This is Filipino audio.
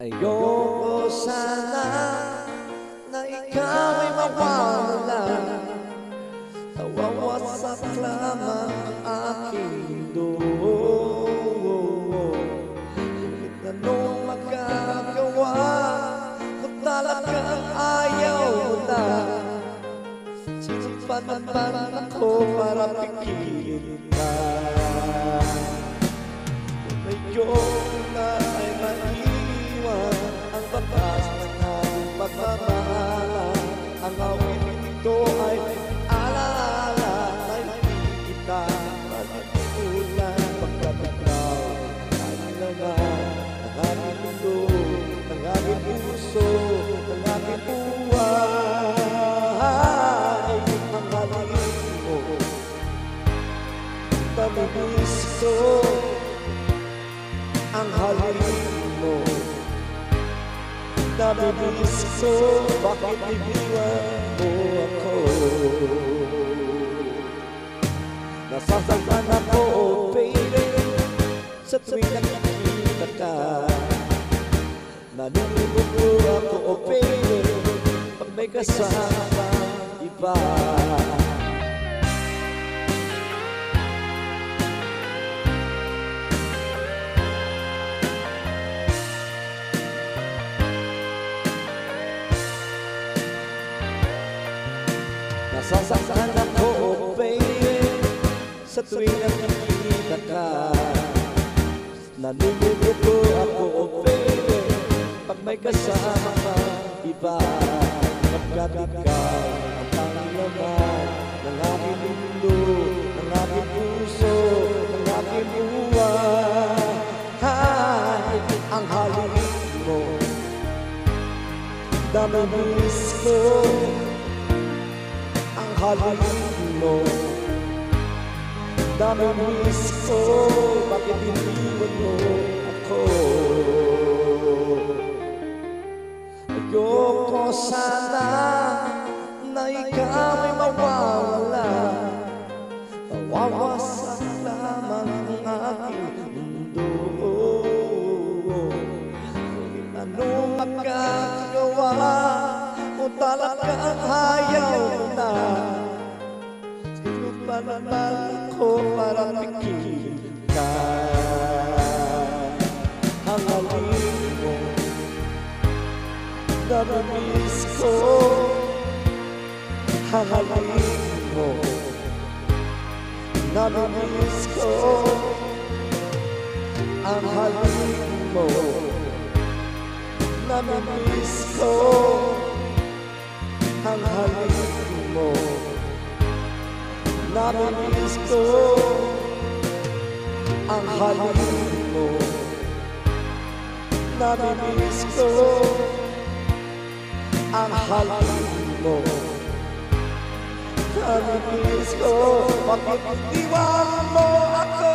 Ayoko sana na ikaw ay mawawala. Nawawasak lamang ang aking mundo. Ngunit anong magagawa kung talagang ayaw mo na? Sinupan naman ako para pikihin ka. Ayoko na ay maiwan ang batas ng aking pagmamahalan. Ang awit ito ay alaala na hindi kita malitulan. Pagkatakaw ang laman ng aking mundo, ng aking puso, ng aking buhay. Ang halin mo, tamibis ko. Ang halin mo, nabibis ko. Bakit iniwan mo ako? Nasasaktan ako, oh baby, sa tuwing nakikita ka. Nalulungkot ako, oh baby, pag may kasama kang iba. Nasasaktan ako, oh baby, sa tuwing nakikita ka. Nalulungkot ako, oh baby, pag may kasama kang iba. Pagkat ikaw ang panglaman ng aking mundo, ng aking puso, ng aking buhay. Ang halin mo, namimiss ko. Ang halin mo, namimiss ko. Bakit iniwan mo ako? Ayoko sana na ikaw ay mawawala. Nawawasak lamang ang aking mundo. Ano magagawa kung talagang ayaw mo na? Sinupan naman ako para pikihin ka. Ang halin mo, nabibis ko. Ang halin mo, nabibis ko. Ang halin mo, nabibis ko. Ang halin mo, nabibis ko. Ang halin mo, nabibis ko. Ang halin mo, nabibis ko. Bakit iniwan mo ako?